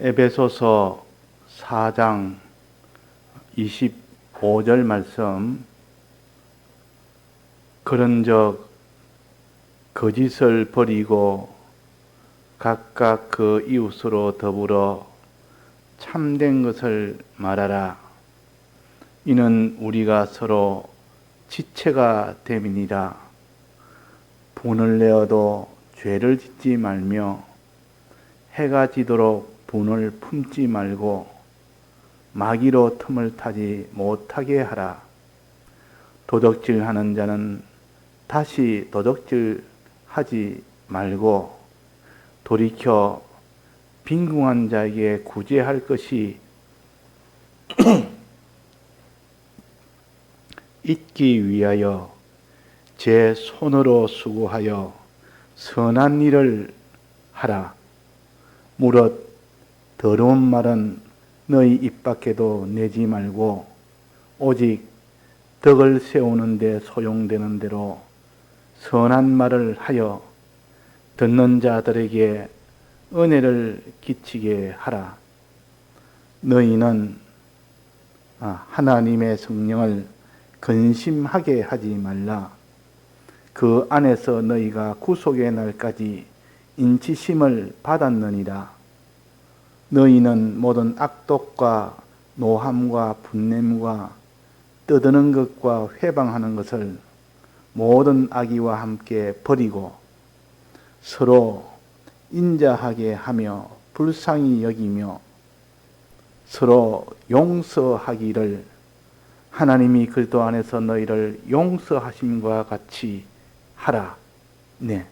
에베소서 4장 25절 말씀. 그런즉 거짓을 버리고 각각 그 이웃으로 더불어 참된 것을 말하라. 이는 우리가 서로 지체가 됨이니라. 분을 내어도 죄를 짓지 말며 해가 지도록 분을 품지 말고 마귀로 틈을 타지 못하게 하라. 도적질하는 자는 다시 도적질하지 말고 돌이켜 빈궁한 자에게 구제할 것이 있기 위하여 제 손으로 수고하여 선한 일을 하라. 무릇 더러운 말은 너희 입 밖에도 내지 말고 오직 덕을 세우는 데 소용되는 대로 선한 말을 하여 듣는 자들에게 은혜를 끼치게 하라. 너희는 하나님의 성령을 근심하게 하지 말라. 그 안에서 너희가 구속의 날까지 인치심을 받았느니라. 너희는 모든 악독과 노함과 분냄과 떠드는 것과 회방하는 것을 모든 악의와 함께 버리고 서로 인자하게 하며 불쌍히 여기며 서로 용서하기를 하나님이 그리스도 안에서 너희를 용서하심과 같이 하라. 네.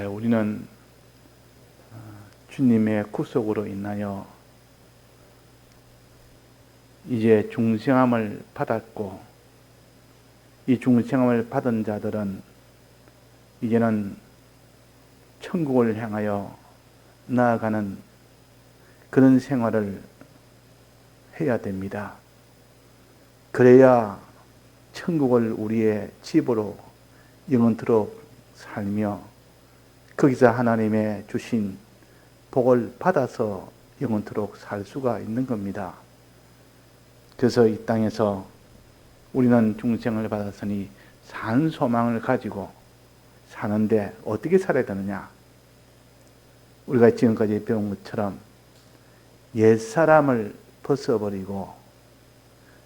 우리는 주님의 구속으로 인하여 이제 중생함을 받았고, 이 중생함을 받은 자들은 이제는 천국을 향하여 나아가는 그런 생활을 해야 됩니다. 그래야 천국을 우리의 집으로 영원토록 살며 거기서 하나님의 주신 복을 받아서 영원토록 살 수가 있는 겁니다. 그래서 이 땅에서 우리는 중생을 받았으니 산 소망을 가지고 사는데 어떻게 살아야 되느냐? 우리가 지금까지 배운 것처럼 옛사람을 벗어버리고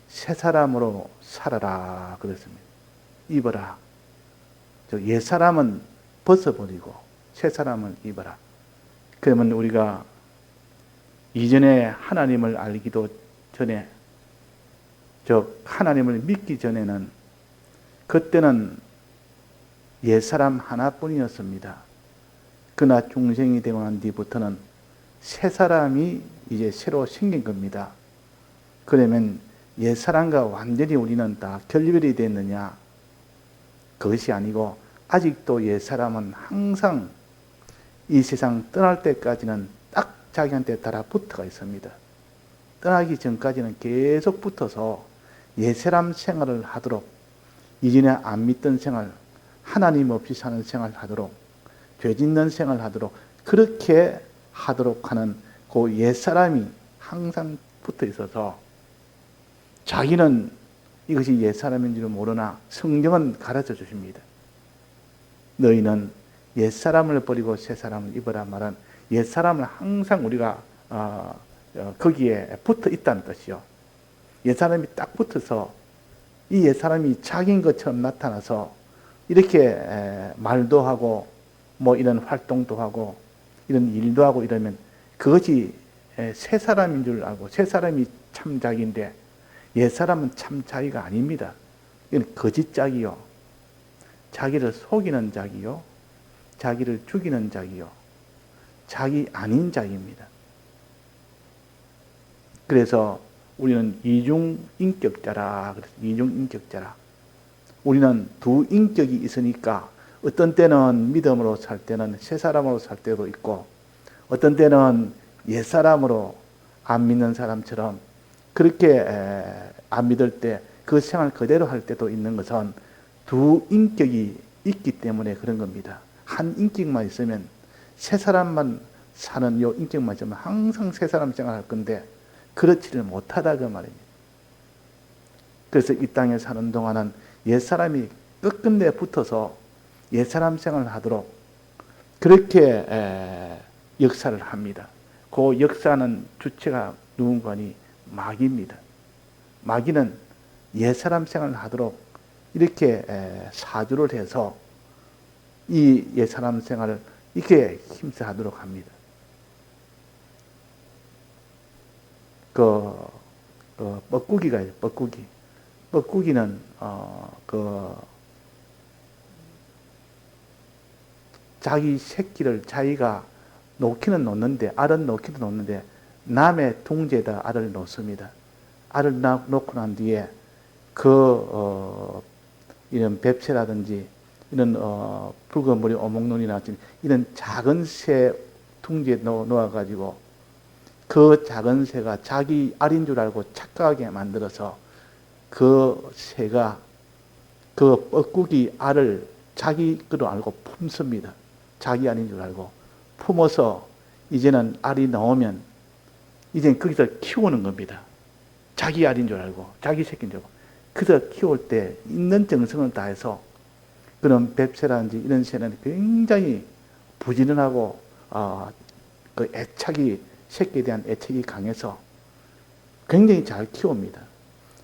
새사람으로 살아라 그랬습니다. 입어라. 옛사람은 벗어버리고 새사람을 입어라. 그러면 우리가 이전에 하나님을 알기도 전에, 하나님을 믿기 전에는 그때는 옛사람 하나뿐이었습니다. 그러나 중생이 되고 난 뒤부터는 새사람이 이제 새로 생긴 겁니다. 그러면 옛사람과 완전히 우리는 다 결별이 됐느냐? 그것이 아니고 아직도 옛사람은 항상 이 세상 떠날 때까지는 딱 자기한테 달아붙어가 있습니다. 떠나기 전까지는 계속 붙어서 옛사람 생활을 하도록, 이전에 안 믿던 생활, 하나님 없이 사는 생활을 하도록, 죄 짓는 생활을 하도록, 그렇게 하도록 하는 그 옛사람이 항상 붙어 있어서 자기는 이것이 옛사람인 줄 모르나 성경은 가르쳐 주십니다. 너희는 옛사람을 버리고 새사람을 입어라 말은 옛사람을 항상 우리가 거기에 붙어 있다는 뜻이요. 옛사람이 딱 붙어서 이 옛사람이 자기인 것처럼 나타나서 이렇게 말도 하고 뭐 이런 활동도 하고 이런 일도 하고 이러면 그것이 새사람인 줄 알고 새사람이 참 자기인데 옛사람은 참 자기가 아닙니다. 이건 거짓 자기요. 자기를 속이는 자기요. 자기를 죽이는 자기요. 자기 아닌 자기입니다. 그래서 우리는 이중인격자라. 이중인격자라. 우리는 두 인격이 있으니까 어떤 때는 믿음으로 살 때는 새사람으로 살 때도 있고 어떤 때는 옛사람으로 안 믿는 사람처럼 그렇게 안 믿을 때 그 생활 그대로 할 때도 있는 것은 두 인격이 있기 때문에 그런 겁니다. 한 인격만 있으면 세 사람만 사는 요 인격만 있으면 항상 세 사람 생활할 건데 그렇지를 못하다 그 말입니다. 그래서 이 땅에 사는 동안은 옛사람이 끝끝내 붙어서 옛사람 생활을 하도록 그렇게 역사를 합니다. 그 역사는 주체가 누군가니 마귀입니다. 마귀는 옛사람 생활을 하도록 이렇게 사주를 해서 이 옛사람 생활을 이렇게 힘써 하도록 합니다. 뻐꾸기가 있어요. 뻐꾸기. 뻐꾸기는 자기 새끼를 자기가 놓기는 놓는데, 알은 놓기는 놓는데 남의 둥지에다 알을 놓습니다. 알을 놓고 난 뒤에 이런 뱁새라든지 이런 붉은 머리 오목눈이나 이런 작은 새 둥지에 놓아가지고 그 작은 새가 자기 알인 줄 알고 착각하게 만들어서 그 새가 그 뻐꾸기 알을 자기 거로 알고 품습니다. 자기 알인 줄 알고 품어서 이제는 알이 나오면 이제 거기서 키우는 겁니다. 자기 알인 줄 알고 자기 새끼인 줄 알고 그래서 키울 때 있는 정성을 다해서 그런 뱁새라든지 이런 새는 굉장히 부지런하고 그 애착이 새끼에 대한 애착이 강해서 굉장히 잘 키웁니다.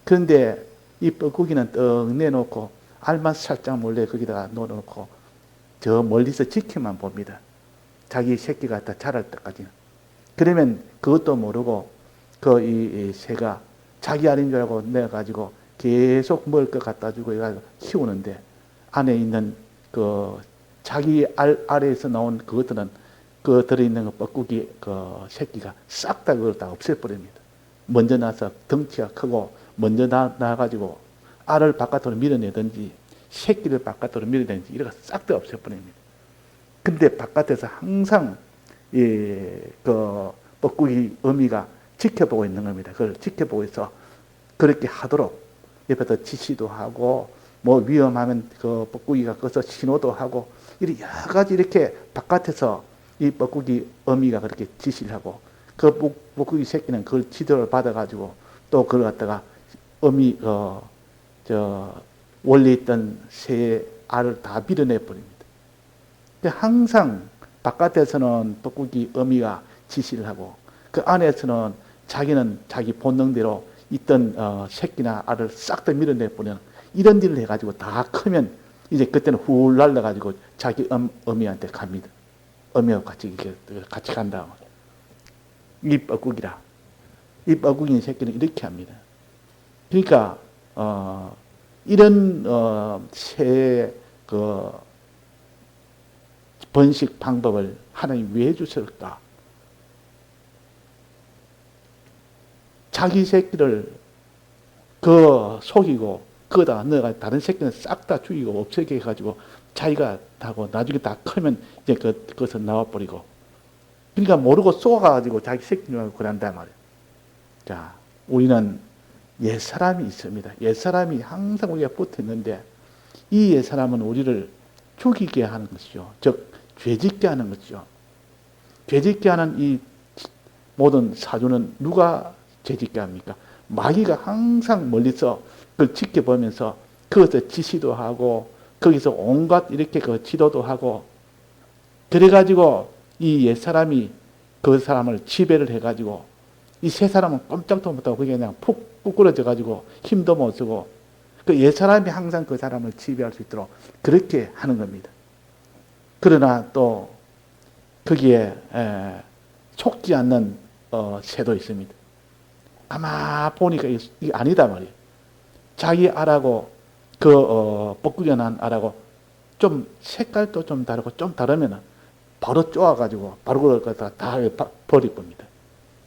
그런데 이 뻐꾸기는 떡 내놓고 알만 살짝 몰래 거기다가 넣어놓고 저 멀리서 지켜만 봅니다. 자기 새끼가 다 자랄 때까지는. 그러면 그것도 모르고 이 새가 자기 알인 줄 알고 내가지고 계속 먹을 것 갖다 주고 키우는데 안에 있는 그 자기 알에서 나온 그것들은 그 들어있는 그 뻐꾸기 그 새끼가 싹 다 그걸 다 없애버립니다. 먼저 나서 덩치가 크고 먼저 나가지고 알을 바깥으로 밀어내든지 새끼를 바깥으로 밀어내든지 이렇게 싹 다 없애버립니다. 근데 바깥에서 항상 그 뻐꾸기 어미가 지켜보고 있는 겁니다. 그걸 지켜보고 있어 그렇게 하도록 옆에서 지시도 하고 뭐 위험하면 그 뻐꾸기가 거기서 신호도 하고 이렇게 여러 가지 이렇게 바깥에서 이 뻐꾸기 어미가 그렇게 지시를 하고 그 뻐꾸기 새끼는 그걸 지도를 받아가지고 또 그걸 갖다가 어미 원래 있던 새의 알을 다 밀어내 버립니다. 항상 바깥에서는 뻐꾸기 어미가 지시를 하고 그 안에서는 자기는 자기 본능대로 있던 새끼나 알을 싹 다 밀어내 버리는 이런 일을 해가지고 다 크면 이제 그때는 훌 날라가지고 자기 어미한테 갑니다. 어미하고 같이 간다. 이 뻐꾸기라. 이 뻐꾸기 새끼는 이렇게 합니다. 그러니까 이런 새의 그 번식 방법을 하나님 왜 주셨을까? 자기 새끼를 속이고 그거다 넣어가 다른 새끼는 싹 다 죽이고 없애게 해가지고 자기가 하고 나중에 다 크면 이제 그것을 나와버리고 그러니까 모르고 쏘아가지고 자기 새끼를 알고 그런단 말이에요. 자, 우리는 옛사람이 있습니다. 옛사람이 항상 우리가 붙어 있는데 이 옛사람은 우리를 죽이게 하는 것이죠. 즉 죄짓게 하는 것이죠. 죄짓게 하는 이 모든 사주는 누가 죄짓게 합니까? 마귀가 항상 멀리서 그걸 지켜보면서 그것을 지시도 하고 거기서 온갖 이렇게 그 지도도 하고 그래가지고 이 옛사람이 그 사람을 지배를 해가지고 이 세 사람은 꼼짝도 못하고 그게 그냥 푹 부끄러져가지고 힘도 못 쓰고 그 옛사람이 항상 그 사람을 지배할 수 있도록 그렇게 하는 겁니다. 그러나 또 거기에 속지 않는 새도 있습니다. 아마 보니까 이게 아니다 말이에요. 자기 알하고 뻐꾸기가 난 알하고 좀 색깔도 좀 다르고 좀 다르면 바로 쪼아가지고 바로 그걸 갖다 다 버려봅니다.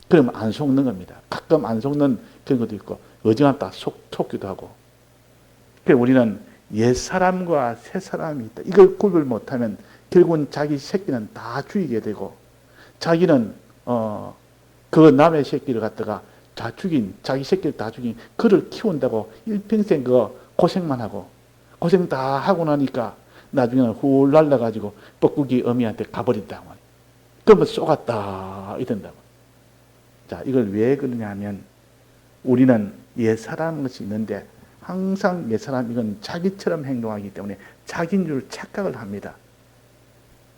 그러면 안 속는 겁니다. 가끔 안 속는 그런 것도 있고 어지간하면 다 속기도 하고. 그래서 우리는 옛사람과 새사람이 있다. 이걸 구별 못하면 결국은 자기 새끼는 다 죽이게 되고 자기는 그 남의 새끼를 갖다가 다 죽인 자기 새끼를 다 죽인 그를 키운다고 일평생 그 고생만 하고 고생 다 하고 나니까 나중에는 훌 날라가지고 뻐꾸기 어미한테 가버린다 말이에요. 그러면 쏘갔다 이런다. 자, 이걸 왜 그러냐 하면 우리는 옛사람 것이 있는데 항상 옛사람 이건 자기처럼 행동하기 때문에 자기인 줄 착각을 합니다.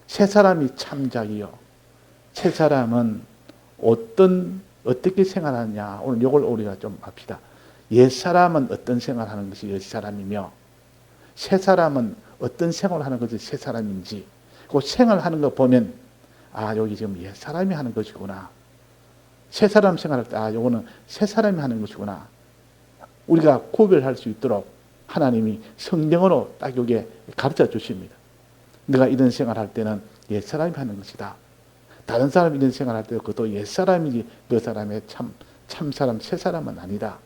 새사람이 참자기요. 새사람은 어떻게 생활하느냐. 오늘 이걸 우리가 좀 합시다. 옛사람은 어떤 생활하는 것이 옛사람이며 새사람은 어떤 생활하는 것이 새사람인지 그 생활하는 거 보면 아, 여기 지금 옛사람이 하는 것이구나. 새사람 생활할 때 아, 요거는 새사람이 하는 것이구나. 우리가 구별할 수 있도록 하나님이 성경으로 딱 여기에 가르쳐 주십니다. 내가 이런 생활할 때는 옛사람이 하는 것이다. 다른 사람이 이런 생활할 때 그것도 옛사람이지 그 사람의 참사람, 새사람은 아니다.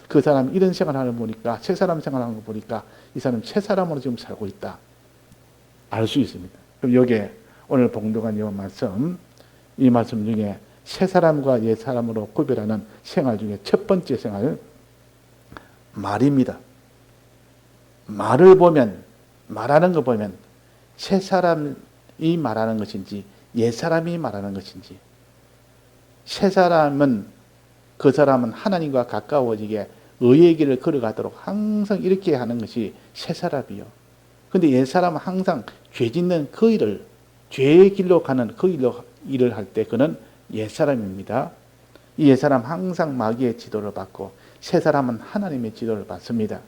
그 사람이 이런 생활하는 거 보니까 새사람 생활하는 거 보니까 이 사람은 새사람으로 지금 살고 있다. 알 수 있습니다. 그럼 여기에 오늘 봉독한 이 말씀 중에 새사람과 옛사람으로 구별하는 생활 중에 첫 번째 생활은 말입니다. 말을 보면 말하는 거 보면 새사람이 말하는 것인지 옛사람이 말하는 것인지 새사람은 그 사람은 하나님과 가까워지게 의의 길을 걸어가도록 항상 이렇게 하는 것이 새사람이요. 근데 옛사람은 항상 죄 짓는 그 일을 죄의 길로 가는 그 일을 할 때 그는 옛사람입니다. 이 옛사람 항상 마귀의 지도를 받고 새사람은 하나님의 지도를 받습니다.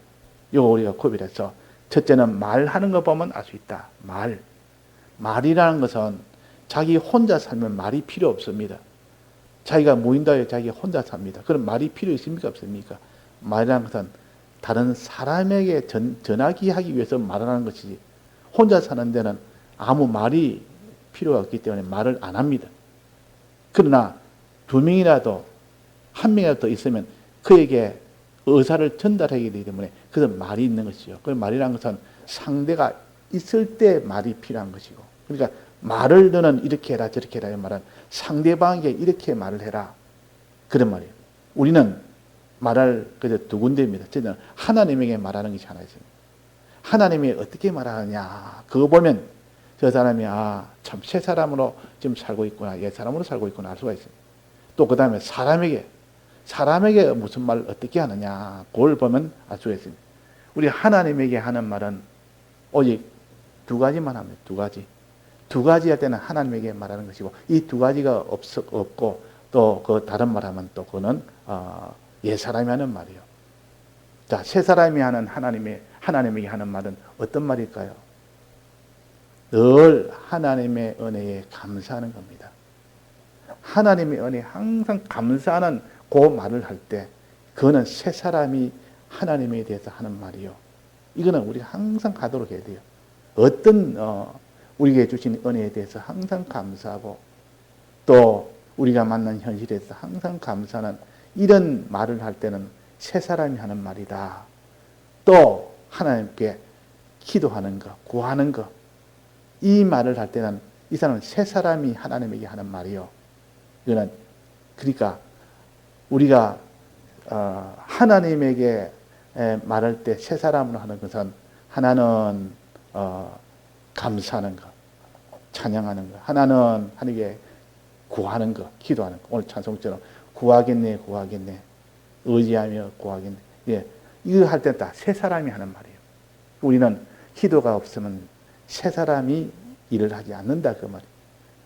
이거 우리가 구별해서 첫째는 말하는 거 보면 알 수 있다. 말이라는 것은 자기 혼자 살면 말이 필요 없습니다. 자기가 무인도에 자기 혼자 삽니다. 그럼 말이 필요 있습니까? 없습니까? 말이라는 것은 다른 사람에게 전하기 하기 위해서 말하는 것이지 혼자 사는 데는 아무 말이 필요가 없기 때문에 말을 안 합니다. 그러나 두 명이라도 한 명이라도 더 있으면 그에게 의사를 전달하게 되기 때문에 그것은 말이 있는 것이죠. 그 말이라는 것은 상대가 있을 때 말이 필요한 것이고 그러니까 말을 너는 이렇게 해라 저렇게 해라 이 말은 상대방에게 이렇게 말을 해라 그런 말이에요. 우리는 말할 그저 두 군데입니다. 저는 하나님에게 말하는 것이 하나 있습니다. 하나님이 어떻게 말하느냐 그거 보면 저 사람이 참 새 사람으로 지금 살고 있구나 옛 사람으로 살고 있구나 알 수가 있습니다. 또 그 다음에 사람에게 무슨 말을 어떻게 하느냐 그걸 보면 알 수가 있습니다. 우리 하나님에게 하는 말은 오직 두 가지만 합니다. 두 가지 할 때는 하나님에게 말하는 것이고 이 두 가지가 없고 또 그 다른 말하면 또 그거는 옛 사람이 하는 말이에요. 자, 새 사람이 하는 하나님에게 하는 말은 어떤 말일까요? 늘 하나님의 은혜에 감사하는 겁니다. 하나님의 은혜에 항상 감사하는 그 말을 할 때 그거는 새 사람이 하나님에 대해서 하는 말이요. 이거는 우리가 항상 가도록 해야 돼요. 어떤 우리에게 주신 은혜에 대해서 항상 감사하고 또 우리가 만난 현실에 대해서 항상 감사하는 이런 말을 할 때는 새 사람이 하는 말이다. 또 하나님께 기도하는 것, 구하는 것, 이 말을 할 때는 이 사람은 새 사람이 하나님에게 하는 말이요. 이거는 그러니까 우리가 하나님에게 말할 때 새 사람으로 하는 것은 하나는 감사하는 것, 찬양하는 것, 하나는 하나님께 구하는 것, 기도하는 것. 오늘 찬송처럼 구하겠네, 의지하며 구하겠네. 예, 이거 할 때 다 새 사람이 하는 말이에요. 우리는 기도가 없으면 새 사람이 일을 하지 않는다 그 말이에요.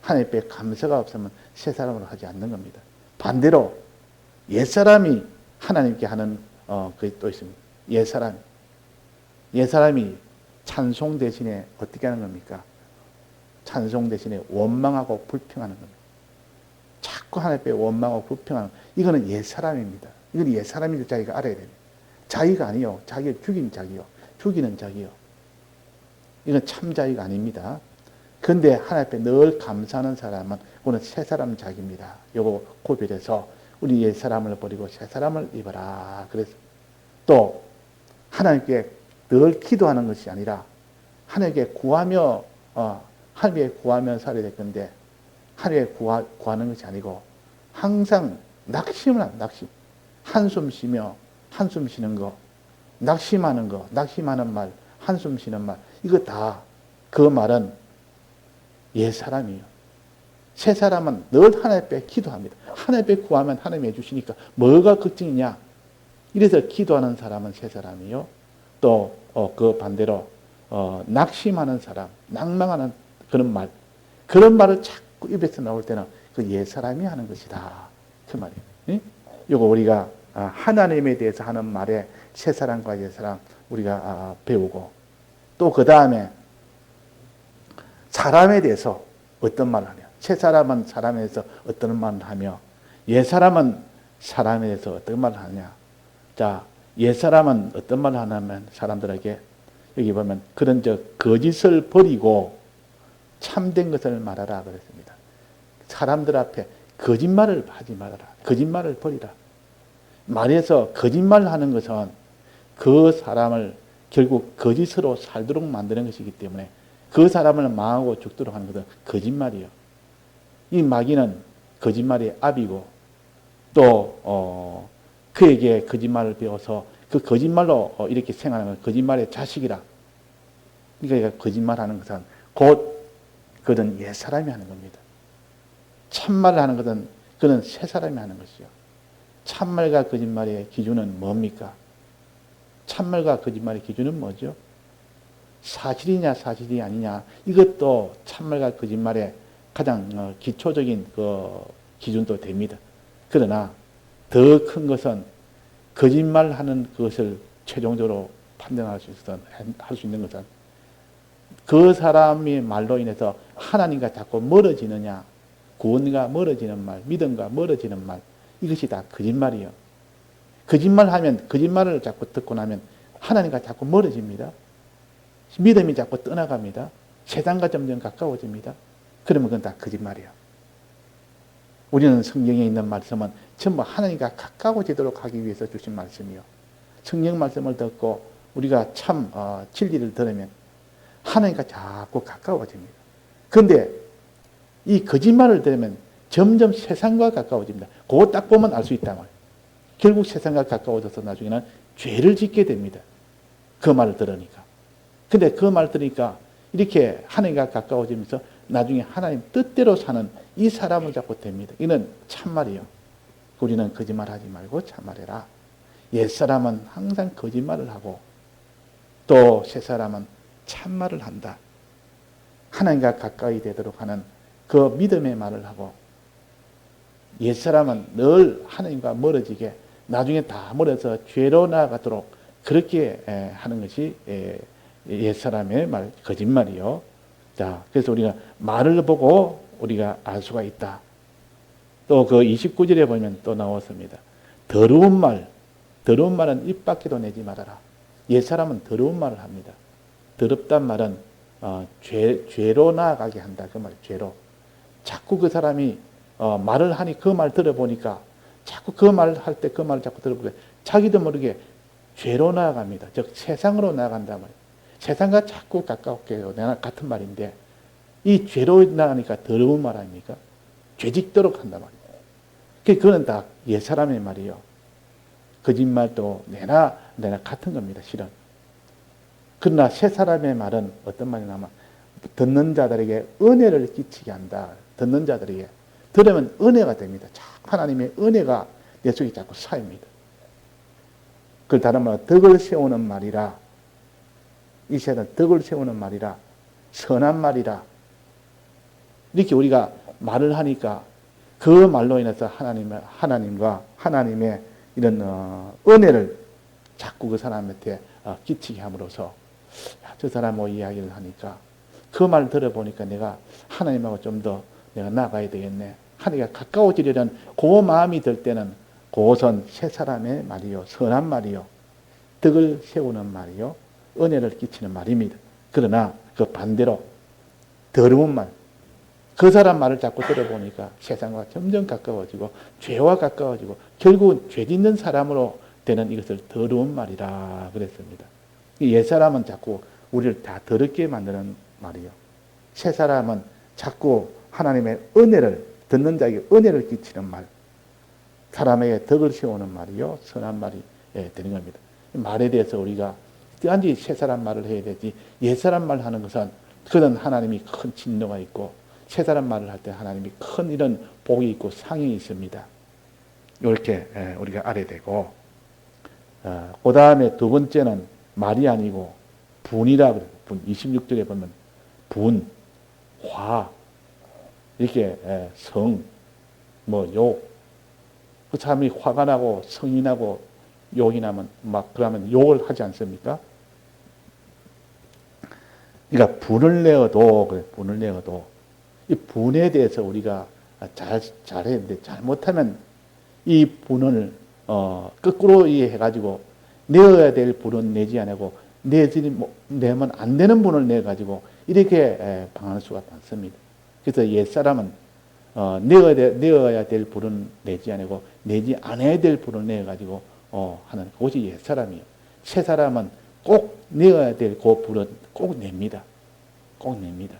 하나님 앞에 감사가 없으면 새 사람으로 하지 않는 겁니다. 반대로 옛 사람이 하나님께 하는 그게 또 있습니다. 옛 사람이 찬송 대신에 어떻게 하는 겁니까? 찬송 대신에 원망하고 불평하는 겁니다. 자꾸 하나님 앞에 원망하고 불평하는 이거는 옛 사람입니다. 이건 옛 사람인 자기가 알아야 됩니다. 자기가 아니요. 자기를 죽이는 자기요. 이건 참 자기가 아닙니다. 그런데 하나님 앞에 늘 감사하는 사람은 오늘 새 사람 자기입니다. 요거 구별해서 우리 옛 사람을 버리고 새 사람을 입어라. 그래서 또 하나님께 늘 기도하는 것이 아니라 하나님께 구하며 살아야 될 건데 하나님께 구하는 것이 아니고 항상 낙심을 한숨 쉬며 한숨 쉬는 거, 낙심하는 말, 한숨 쉬는 말, 이거 다 그 말은 옛사람이에요. 새사람은 늘 하나님 앞에 기도합니다. 하나님 앞에 구하면 하나님이 해주시니까 뭐가 걱정이냐? 이래서 기도하는 사람은 새사람이요. 또 그 반대로 낙심하는 사람, 낭망하는 그런 말을 자꾸 입에서 나올 때는 그 옛사람이 하는 것이다. 그 말이에요. 예? 이거 우리가 하나님에 대해서 하는 말에 새사람과 옛사람 우리가 배우고, 또 그 다음에 사람에 대해서 어떤 말을 하냐. 새사람은 사람에 대해서 어떤 말을 하며, 옛사람은 사람에 대해서 어떤 말을 하냐. 자, 옛사람은 어떤 말을 하냐면 사람들에게, 여기 보면 그런 거짓을 버리고 참된 것을 말하라 그랬습니다. 사람들 앞에 거짓말을 하지 말아라. 거짓말을 버리라. 말해서 거짓말을 하는 것은 그 사람을 결국 거짓으로 살도록 만드는 것이기 때문에 그 사람을 망하고 죽도록 하는 것은 거짓말이요. 이 마귀는 거짓말의 압이고, 또 그에게 거짓말을 배워서 그 거짓말로 이렇게 생활하는 건 거짓말의 자식이라. 그러니까 거짓말하는 것은 곧 그는 옛사람이 하는 겁니다. 참말을 하는 것은 그는 새사람이 하는 것이요. 참말과 거짓말의 기준은 뭡니까? 참말과 거짓말의 기준은 뭐죠? 사실이냐 사실이 아니냐, 이것도 참말과 거짓말의 가장 기초적인 그 기준도 됩니다. 그러나 더 큰 것은 거짓말하는 것을 최종적으로 판단할 수 있는 것은 그 사람의 말로 인해서 하나님과 자꾸 멀어지느냐, 구원과 멀어지는 말, 믿음과 멀어지는 말, 이것이 다 거짓말이에요. 거짓말하면, 거짓말을 자꾸 듣고 나면 하나님과 자꾸 멀어집니다. 믿음이 자꾸 떠나갑니다. 세상과 점점 가까워집니다. 그러면 그건 다 거짓말이에요. 우리는 성경에 있는 말씀은 전부 하나님과 가까워지도록 하기 위해서 주신 말씀이요. 성경 말씀을 듣고 우리가 참 진리를 들으면 하나님과 자꾸 가까워집니다. 그런데 이 거짓말을 들으면 점점 세상과 가까워집니다. 그거 딱 보면 알 수 있단 말이에요. 결국 세상과 가까워져서 나중에는 죄를 짓게 됩니다. 그 말을 들으니까. 근데 그 말 들으니까 이렇게 하나님과 가까워지면서 나중에 하나님 뜻대로 사는 이 사람을 잡고 됩니다. 이는 참말이에요. 우리는 거짓말하지 말고 참말해라. 옛사람은 항상 거짓말을 하고 또 새사람은 참말을 한다. 하나님과 가까이 되도록 하는 그 믿음의 말을 하고, 옛사람은 늘 하나님과 멀어지게 나중에 다 멀어서 죄로 나아가도록 그렇게 하는 것이 옛사람의 말, 거짓말이요. 자, 그래서 우리가 말을 보고 우리가 알 수가 있다. 또 그 29절에 보면 또 나왔습니다. 더러운 말은 입 밖에도 내지 말아라. 옛사람은 더러운 말을 합니다. 더럽단 말은 죄로 나아가게 한다. 그 말, 죄로. 자꾸 그 사람이 말을 하니 그 말 들어보니까 자꾸 그 말 할 때 그 말을 자꾸 들어보게 자기도 모르게 죄로 나아갑니다. 즉 세상으로 나아간단 말이에요. 세상과 자꾸 가깝게 해요. 같은 말인데 이 죄로 나가니까 더러운 말 아닙니까? 죄짓도록 한단 말이에요. 그거는 다 옛사람의 말이에요. 거짓말도 내나 같은 겁니다. 실은. 그러나 새사람의 말은 어떤 말이냐면 듣는 자들에게 은혜를 끼치게 한다. 듣는 자들에게. 들으면 은혜가 됩니다. 자꾸 하나님의 은혜가 내 속에 자꾸 쌓입니다. 그걸 다른 말로 덕을 세우는 말이라. 이 세상은 덕을 세우는 말이라. 선한 말이라. 이렇게 우리가 말을 하니까 그 말로 인해서 하나님과 하나님의 이런 은혜를 자꾸 그 사람한테 끼치게 함으로써 저 사람 이야기를 하니까 그 말 들어보니까 내가 하나님하고 좀 더 내가 나가야 되겠네. 하나님과 가까워지려는 그 마음이 들 때는 그것은 새 사람의 말이요. 선한 말이요. 덕을 세우는 말이요. 은혜를 끼치는 말입니다. 그러나 그 반대로 더러운 말, 그 사람 말을 자꾸 들어보니까 세상과 점점 가까워지고 죄와 가까워지고 결국은 죄 짓는 사람으로 되는 이것을 더러운 말이라 그랬습니다. 옛사람은 자꾸 우리를 다 더럽게 만드는 말이요. 새사람은 자꾸 하나님의 은혜를, 듣는 자에게 은혜를 끼치는 말, 사람에게 덕을 세우는 말이요. 선한 말이 되는 겁니다. 말에 대해서 우리가 단지 새 사람 말을 해야 되지, 옛 사람 말 하는 것은 그는 하나님이 큰 진노가 있고, 새 사람 말을 할 때 하나님이 큰 이런 복이 있고 상이 있습니다. 이렇게 우리가 알아야 되고, 그 다음에 두 번째는 말이 아니고 분이라 그래요. 분. 26절에 보면 분, 화, 이렇게 성, 욕. 그 사람이 화가 나고 성이 나고 욕이 나면 그러면 욕을 하지 않습니까? 그러니까 분을 내어도, 그래, 분을 내어도 이 분에 대해서 우리가 잘해야 되는데, 잘못하면 이 분을 거꾸로 이해해가지고 내어야 될 분은 내지 않고 내면 안 되는 분을 내가지고 이렇게 방하는 수가 많습니다. 그래서 옛사람은 내어야 될 분은 내지 않고 내지 않아야 될 분을 내가지고 하는 그것이 옛사람이에요. 새사람은 꼭 내어야 될 그 분은 꼭 냅니다. 꼭 냅니다.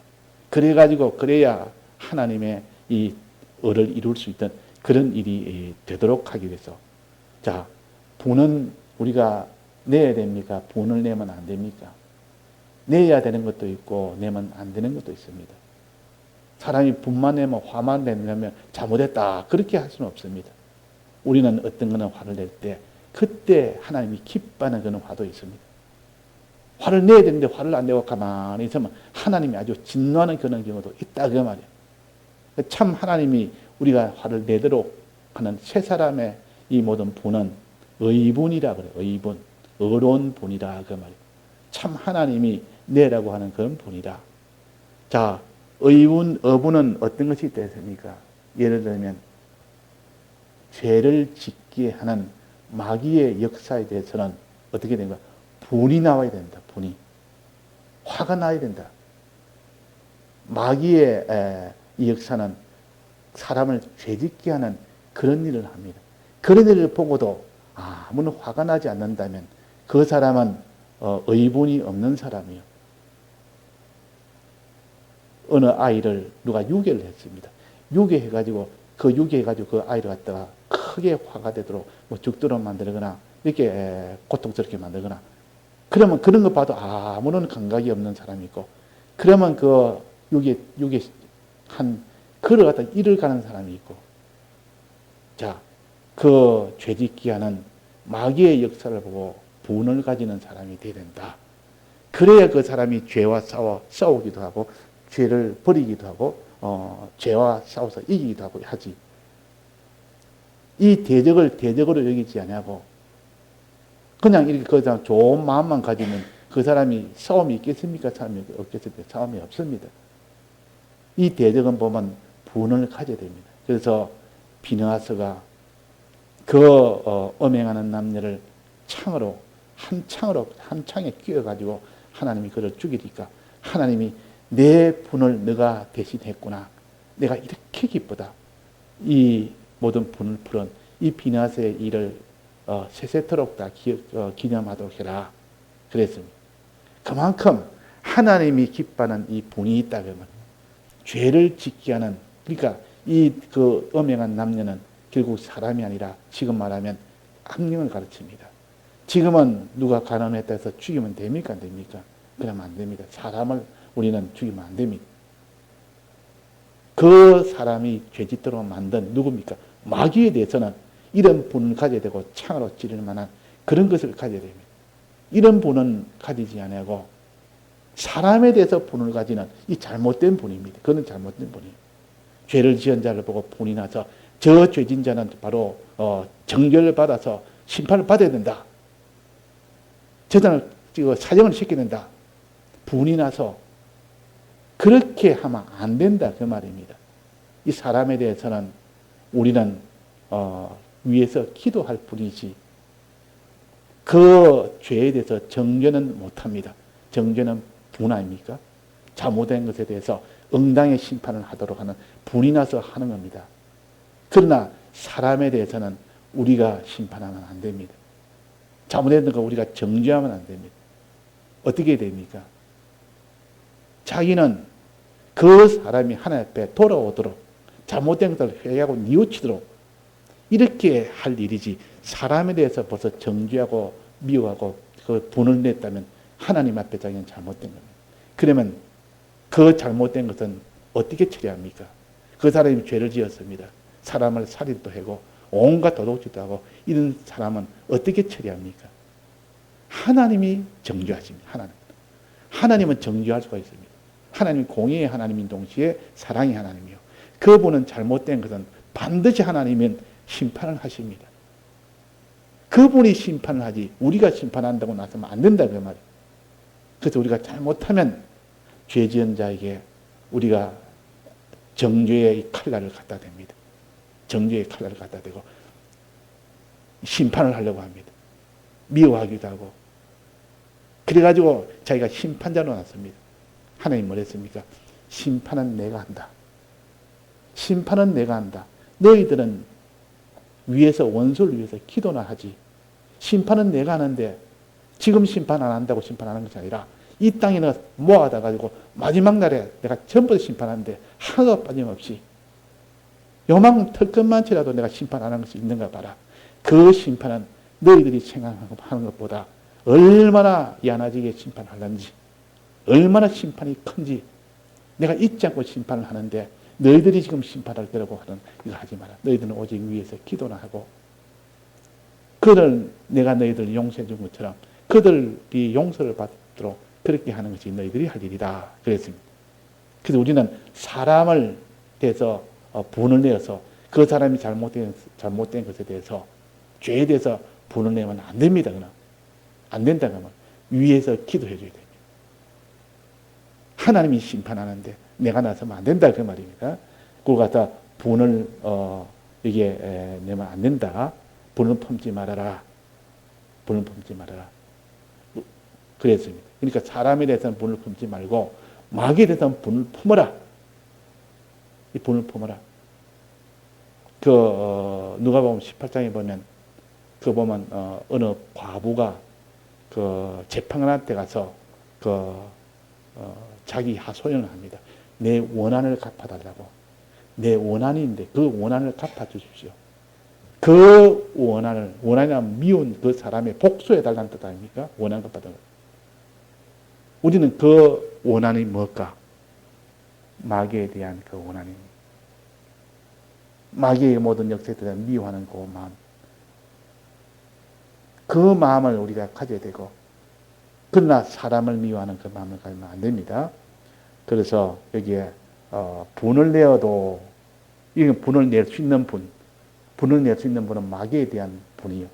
그래가지고 그래야 하나님의 이 의를 이룰 수 있던 그런 일이 되도록 하기 위해서, 자, 분은 우리가 내야 됩니까? 분을 내면 안 됩니까? 내야 되는 것도 있고 내면 안 되는 것도 있습니다. 사람이 분만 내면, 화만 내면 잘못했다 그렇게 할 수는 없습니다. 우리는 어떤 거는 화를 낼 때 그때 하나님이 기뻐하는 그런 화도 있습니다. 화를 내야 되는데 화를 안 내고 가만히 있으면 하나님이 아주 진노하는 그런 경우도 있다 그 말이에요. 참 하나님이 우리가 화를 내도록 하는 새 사람의 이 모든 분은 의분이라 그래요. 의분, 의로운 분이라 그 말이에요. 참 하나님이 내라고 하는 그런 분이다. 자, 의분은 어떤 것이 있습니까? 예를 들면 죄를 짓게 하는 마귀의 역사에 대해서는 어떻게 된가? 분이 나와야 된다. 분이. 화가 나야 된다. 마귀의 이 역사는 사람을 죄짓게 하는 그런 일을 합니다. 그런 일을 보고도 아무런 화가 나지 않는다면 그 사람은 의분이 없는 사람이요. 어느 아이를 누가 유괴를 했습니다. 유괴해가지고 그 아이를 갖다가 크게 화가 되도록 죽도록 만들거나 이렇게 고통스럽게 만들거나, 그러면 그런 거 봐도 아무런 감각이 없는 사람이 있고, 그러면 그 유괴한 그를 갖다 일을 가는 사람이 있고, 자, 그 죄짓기 하는 마귀의 역사를 보고 분을 가지는 사람이 되어야 된다. 그래야 그 사람이 죄와 싸우기도 하고 죄를 버리기도 하고 죄와 싸워서 이기기도 하고 하지. 이 대적을 대적으로 여기지 않냐고 그냥 이렇게 그 사람 좋은 마음만 가지면 그 사람이 싸움이 있겠습니까? 싸움이 없겠습니까? 싸움이 없습니다. 이 대적은 보면 분을 가져야 됩니다. 그래서 비느하스가 그 음행하는 남녀를 한 창에 끼워가지고 하나님이 그를 죽이니까 하나님이 내 분을 너가 대신했구나. 내가 이렇게 기쁘다. 이 모든 분을 풀은 이 비느하스의 일을 세세토록 다 기념하도록 해라. 그랬습니다. 그만큼 하나님이 기뻐하는 이 분이 있다 그러면 죄를 짓게 하는, 그러니까 그 음행한 남녀는 결국 사람이 아니라 지금 말하면 악령을 가르칩니다. 지금은 누가 가난했다 해서 죽이면 됩니까? 안 됩니까? 그러면 안 됩니다. 사람을 우리는 죽이면 안 됩니다. 그 사람이 죄짓도록 만든 누굽니까? 마귀에 대해서는 이런 분을 가져야 되고 창으로 찌를 만한 그런 것을 가져야 됩니다. 이런 분은 가지지 않고 사람에 대해서 분을 가지는 이 잘못된 분입니다. 그건 잘못된 분이에요. 죄를 지은 자를 보고 분이 나서 저 죄진 자는 바로 정죄를 받아서 심판을 받아야 된다. 저자를 사형을 시켜야 된다. 분이 나서 그렇게 하면 안 된다 그 말입니다. 이 사람에 대해서는 우리는 위에서 기도할 뿐이지 그 죄에 대해서 정죄는 못합니다. 정죄는 분 아닙니까? 잘못된 것에 대해서 응당의 심판을 하도록 하는 분이 나서 하는 겁니다. 그러나 사람에 대해서는 우리가 심판하면 안 됩니다. 잘못된 거 우리가 정죄하면 안 됩니다. 어떻게 됩니까? 자기는 그 사람이 하나님 앞에 돌아오도록 잘못된 것을 회개하고 뉘우치도록 이렇게 할 일이지 사람에 대해서 벌써 정죄하고 미워하고 그 분을 냈다면 하나님 앞에 자기는 잘못된 겁니다. 그러면 그 잘못된 것은 어떻게 처리합니까? 그 사람이 죄를 지었습니다. 사람을 살인도 하고 온갖 도둑질도 하고 이런 사람은 어떻게 처리합니까? 하나님이 정죄하십니다. 하나님은 정죄할 수가 있습니다. 하나님은 공의의 하나님인 동시에 사랑의 하나님이요. 그분은 잘못된 것은 반드시 하나님은 심판을 하십니다. 그분이 심판을 하지 우리가 심판한다고 나서면 안 된다 그 말이에요. 그래서 우리가 잘못하면 죄 지은 자에게 우리가 정죄의 칼날을 갖다 댑니다. 정죄의 칼날을 갖다 대고 심판을 하려고 합니다. 미워하기도 하고. 그래가지고 자기가 심판자로 났습니다. 하나님 뭐랬습니까? 심판은 내가 한다. 심판은 내가 한다. 너희들은 위에서 원수를 위해서 기도나 하지. 심판은 내가 하는데 지금 심판 안 한다고 심판하는 것이 아니라 이 땅에 내가 모아다 가지고 마지막 날에 내가 전부 심판하는데 하나도 빠짐없이 요만큼 털끝만치라도 내가 심판하는 것이 있는가 봐라. 그 심판은 너희들이 생각하는 것보다 얼마나 야나지게 심판하는지, 얼마나 심판이 큰지 내가 잊지 않고 심판을 하는데 너희들이 지금 심판할 거라고 하는 이거 하지 마라. 너희들은 오직 위에서 기도나 하고 그들 내가 너희들 용서해 준 것처럼 그들이 용서를 받도록 그렇게 하는 것이 너희들이 할 일이다. 그랬습니다. 그래서 우리는 사람을 대해서 분을 내어서 그 사람이 잘못된 것에 대해서 죄에 대해서 분을 내면 안 됩니다. 그냥. 안 된다 그러면 위에서 기도해 줘야 됩니다. 하나님이 심판하는데 내가 나서면 안 된다 그 말입니다. 그걸 갖다 분을 이게 내면 안 된다. 분을 품지 말아라. 분을 품지 말아라. 그랬습니다. 그러니까 사람에 대해서는 분을 품지 말고 마귀에 대해서는 분을 품어라. 이 분을 품어라. 누가복음 18장에 보면 어느 과부가 재판관한테 가서 자기 하소연을 합니다. 내 원한을 갚아달라고. 내 원한인데 그 원한을 갚아주십시오. 그 원한이란 미운 그 사람의 복수해달라는 뜻 아닙니까? 원한 갚아달라고. 우리는 그 원한이 뭘까? 마귀에 대한 그 원한입니다. 마귀의 모든 역사에 대한 미워하는 그 마음. 그 마음을 우리가 가져야 되고, 그러나 사람을 미워하는 그 마음을 가지면 안 됩니다. 그래서 여기에 분을 내어도 이건 분을 낼 수 있는 분을 낼 수 있는 분은 마귀에 대한 분이요.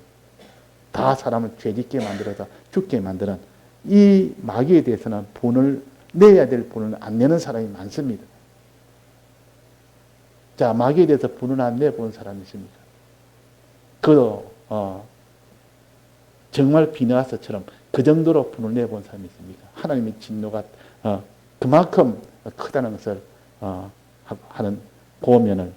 다 사람을 죄짓게 만들어서 죽게 만드는 이 마귀에 대해서는 분을 내야 될 분을 안 내는 사람이 많습니다. 자, 마귀에 대해서 분을 안 내본 사람이 있습니까? 그도 정말 비나하스처럼 그 정도로 분을 내본 사람이 있습니까? 하나님의 진노가 그만큼 크다는 것을 하는 고면을.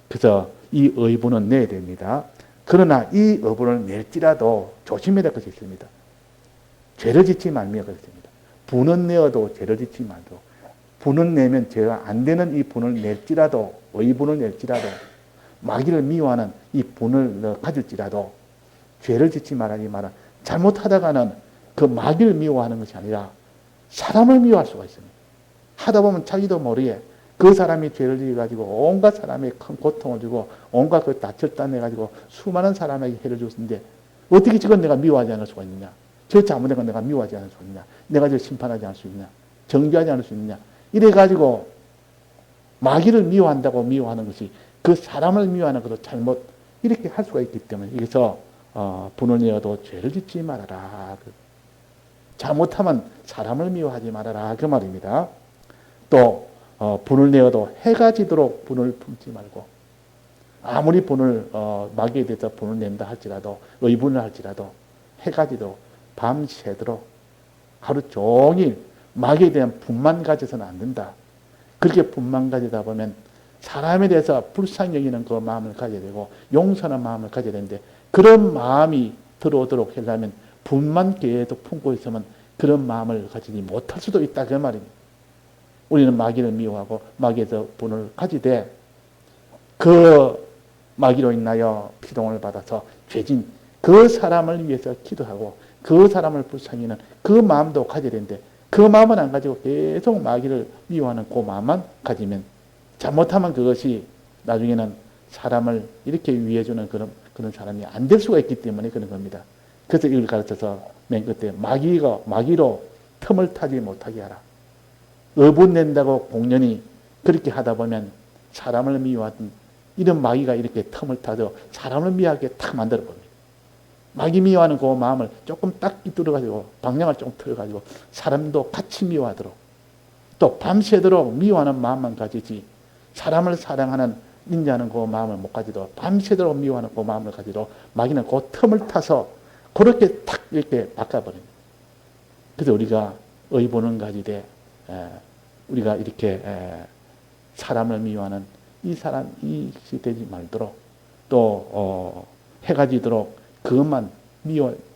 그래서 이 의분은 내야 됩니다. 그러나 이 의분을 낼지라도 조심해야 될 것이 있습니다. 죄를 짓지 말며 그렇습니다. 분은 내어도 죄를 짓지 말고, 분은 내면 죄가 안 되는 이 분을 낼지라도, 의분을 낼지라도, 마귀를 미워하는 이 분을 가질지라도 죄를 짓지 말아니 말아. 잘못하다가는 그 마귀를 미워하는 것이 아니라 사람을 미워할 수가 있습니다. 하다 보면 자기도 모르게 그 사람이 죄를 지어가지고 온갖 사람에 큰 고통을 주고 온갖 그 다쳤다 내가지고 수많은 사람에게 해를 줬는데 어떻게 지금 내가 미워하지 않을 수가 있느냐? 저 잘못된 건 내가 미워하지 않을 수 있느냐? 내가 저 심판하지 않을 수 있느냐? 정죄하지 않을 수 있느냐? 이래가지고 마귀를 미워한다고 미워하는 것이 그 사람을 미워하는 것도 잘못 이렇게 할 수가 있기 때문에 여기서 분을 내어도 죄를 짓지 말아라. 잘못하면 사람을 미워하지 말아라. 그 말입니다. 또 분을 내어도 해가 지도록 분을 품지 말고, 아무리 분을 마귀에 대해서 분을 낸다 할지라도, 의분을 할지라도 해가 지도록 밤새도록 하루 종일 마귀에 대한 분만 가져서는 안 된다. 그렇게 분만 가지다 보면 사람에 대해서 불쌍히 여기는 그 마음을 가져야 되고 용서하는 마음을 가져야 되는데, 그런 마음이 들어오도록 하려면 분만 계속 품고 있으면 그런 마음을 가지지 못할 수도 있다 그 말입니다. 우리는 마귀를 미워하고 마귀에서 분을 가지되 그 마귀로 인하여 피동을 받아서 죄진 그 사람을 위해서 기도하고 그 사람을 불쌍히는 그 마음도 가져야 되는데 그 마음은 안 가지고 계속 마귀를 미워하는 그 마음만 가지면 잘못하면 그것이 나중에는 사람을 이렇게 위해주는 그런 사람이 안 될 수가 있기 때문에 그런 겁니다. 그래서 이걸 가르쳐서 맨 끝에 마귀로 틈을 타지 못하게 하라. 어분낸다고 공연히 그렇게 하다 보면 사람을 미워하던 이런 마귀가 이렇게 틈을 타서 사람을 미워하게 탁 만들어 봅니다. 마귀 미워하는 그 마음을 조금 딱 뚫어가지고 방향을 좀 틀어가지고 사람도 같이 미워하도록 또 밤새도록 미워하는 마음만 가지지 사람을 사랑하는 인자하는 그 마음을 못 가지도록 밤새도록 미워하는 그 마음을 가지도록 마귀는 그 틈을 타서 그렇게 탁 이렇게 바꿔버립니다. 그래서 우리가 의본은 가지되 우리가 이렇게 사람을 미워하는 이 사람 이것이 되지 말도록 또 해가 지도록 그것만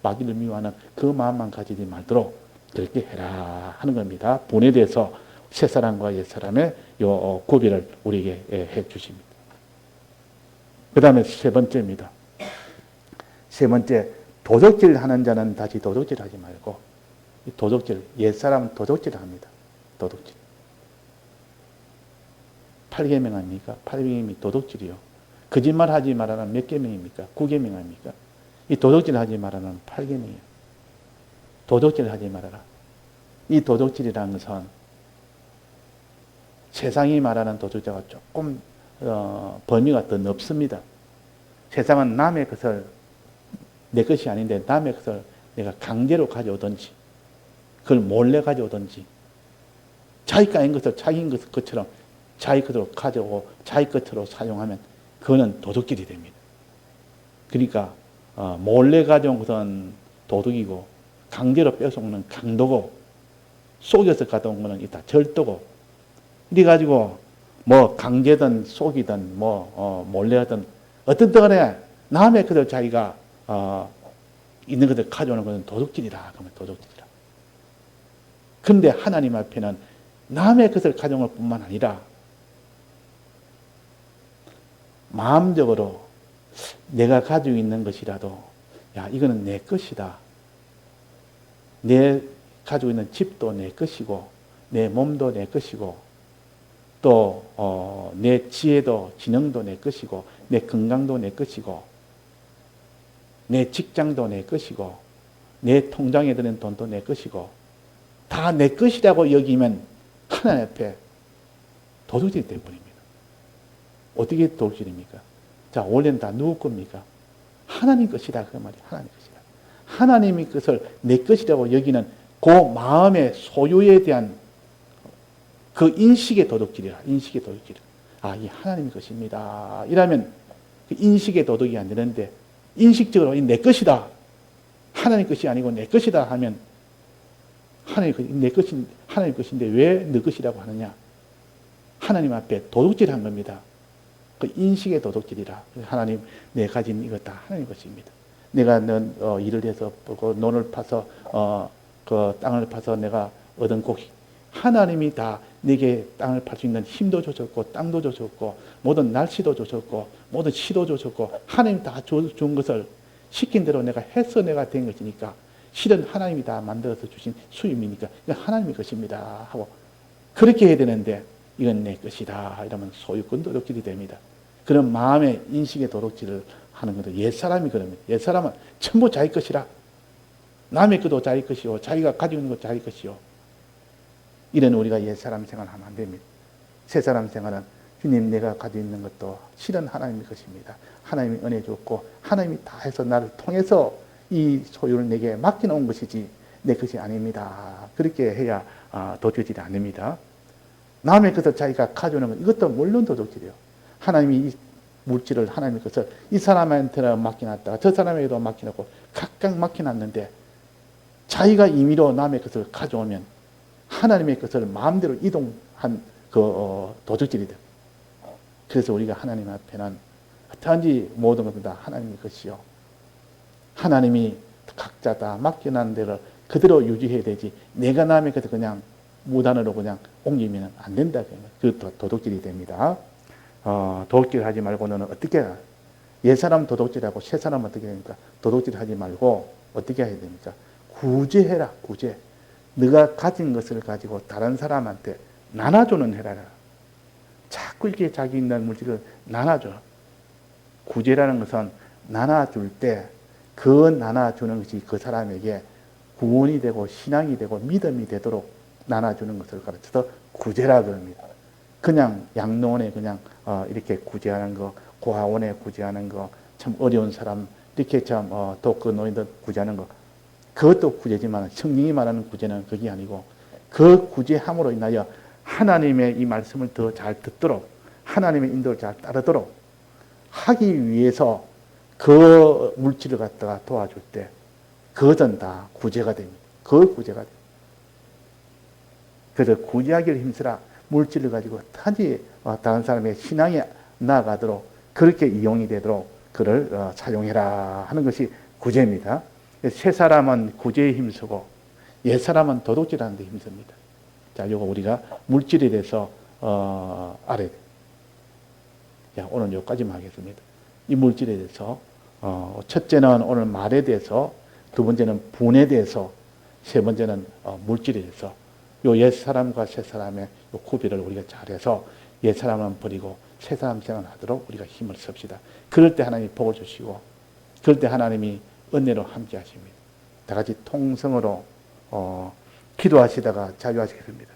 마귀를 미워하는 그 마음만 가지지 말도록 그렇게 해라 하는 겁니다. 본에 대해서 새사람과 옛사람의 요 구별을 우리에게 해 주십니다. 그 다음에 세 번째입니다. 세 번째, 도적질 하는 자는 다시 도적질 하지 말고, 도적질, 옛사람은 도적질 합니다. 도적질. 8계명 아닙니까? 8계명이 도둑질이요. 거짓말 하지 말라는 몇 계명입니까? 9계명 아닙니까? 이 도둑질 하지 말라는 8계명이에요. 도둑질 하지 말아라. 이 도둑질이라는 것은 세상이 말하는 도둑질과 조금 범위가 더 넓습니다. 세상은 남의 것을 내 것이 아닌데 남의 것을 내가 강제로 가져오든지 그걸 몰래 가져오든지 자기가 아닌 것을 자기인 것처럼 자기 것으로 가져오고 자기 것으로 사용하면 그거는 도둑질이 됩니다. 그러니까 몰래 가져온 것은 도둑이고 강제로 뺏어오는 강도고 속여서 가져온 것은 다 절도고 이래가지고 뭐 강제든 속이든 몰래 하든 어떤 간에 남의 것을 자기가 있는 것을 가져오는 것은 도둑질이다. 그러면 도둑질이다. 그런데 하나님 앞에는 남의 것을 가져온 것 뿐만 아니라 마음적으로 내가 가지고 있는 것이라도 야 이거는 내 것이다. 내 가지고 있는 집도 내 것이고 내 몸도 내 것이고 또 내 지혜도 지능도 내 것이고 내 건강도 내 것이고 내 직장도 내 것이고 내 통장에 드는 돈도 내 것이고 다 내 것이라고 여기면 하나님 앞에 도둑질이 되어버립니다. 어떻게 도둑질입니까? 자, 원래는 다 누구 겁니까? 하나님 것이다. 그 말이 하나님 것이다. 하나님의 것을 내 것이라고 여기는 그 마음의 소유에 대한 그 인식의 도둑질이라. 인식의 도둑질. 아, 이 하나님의 것입니다. 이러면 그 인식의 도둑이 안 되는데 인식적으로 내 것이다. 하나님 것이 아니고 내 것이다 하면 하나님 것인데 왜 내 것이라고 하느냐? 하나님 앞에 도둑질한 겁니다. 그 인식의 도둑질이라. 하나님, 내가 가진 이거 다 하나님 것입니다. 내가 일을 해서 논을 파서 그 땅을 파서 내가 얻은 고기. 하나님이 다 내게 땅을 팔 수 있는 힘도 주셨고 땅도 주셨고 모든 날씨도 주셨고 모든 시도 주셨고 하나님이 다 준 것을 시킨 대로 내가 해서 내가 된 것이니까 실은 하나님이 다 만들어서 주신 수입이니까 이건 하나님의 것입니다 하고 그렇게 해야 되는데 이건 내 것이다 이러면 소유권 도둑질이 됩니다. 그런 마음의 인식의 도둑질을 하는 것도 옛사람이 그럽니다. 옛사람은 전부 자기 것이라 남의 것도 자기 것이요 자기가 가지고 있는 것도 자기 것이요 이런 우리가 옛사람 생활하면 안 됩니다. 새사람 생활은 주님 내가 가지고 있는 것도 실은 하나님의 것입니다. 하나님이 은혜 줬고 하나님이 다 해서 나를 통해서 이 소유를 내게 맡겨놓은 것이지 내 것이 아닙니다. 그렇게 해야 도둑질이 안 됩니다. 남의 것을 자기가 가져오는 것 이것도 물론 도둑질이에요. 하나님이 이 물질을 하나님의 것을 이 사람한테 맡겨놨다가 저 사람에게도 맡겨놓고 각각 맡겨놨는데 자기가 임의로 남의 것을 가져오면 하나님의 것을 마음대로 이동한 도둑질이 됩니다. 그래서 우리가 하나님 앞에는 어떠한지 모든 것은 다 하나님의 것이요. 하나님이 각자 다 맡겨놓은 대로 그대로 유지해야 되지 내가 남의 것을 그냥 무단으로 그냥 옮기면 안 된다. 그 도둑질이 됩니다. 도둑질 하지 말고는 어떻게 해야 옛사람 도둑질하고 새사람 어떻게 됩니까? 도둑질 하지 말고 어떻게 해야 됩니까? 구제해라, 구제. 네가 가진 것을 가지고 다른 사람한테 나눠주는 해라. 자꾸 이렇게 자기 있는 물질을 나눠줘. 구제라는 것은 나눠줄 때 그 나눠주는 것이 그 사람에게 구원이 되고 신앙이 되고 믿음이 되도록 나눠주는 것을 가르쳐서 구제라고 합니다. 그냥 양로원에 그냥 이렇게 구제하는 거, 고아원에 구제하는 거, 참 어려운 사람 이렇게 참 독거 노인들 구제하는 거, 그것도 구제지만 성경이 말하는 구제는 그게 아니고 그 구제함으로 인하여 하나님의 이 말씀을 더 잘 듣도록 하나님의 인도를 잘 따르도록 하기 위해서 그 물질을 갖다가 도와줄 때 그것은 다 구제가 됩니다. 그 구제가 됩니다. 그래서 구제하기를 힘쓰라. 물질을 가지고 타지 다른 사람의 신앙에 나아가도록 그렇게 이용이 되도록 그를 사용해라 하는 것이 구제입니다. 새 사람은 구제에 힘쓰고 옛 사람은 도둑질하는 데 힘씁니다. 자, 이거 우리가 물질에 대해서 알아야 돼요. 자, 오늘 여기까지만 하겠습니다. 이 물질에 대해서 첫째는 오늘 말에 대해서, 두 번째는 분에 대해서, 세 번째는 물질에 대해서 요 옛 사람과 새 사람의 요 구별을 우리가 잘해서 옛 사람은 버리고 새 사람 생활하도록 우리가 힘을 씁시다. 그럴 때 하나님이 복을 주시고 그럴 때 하나님이 은혜로 함께 하십니다. 다 같이 통성으로 기도하시다가 자유하시겠습니다.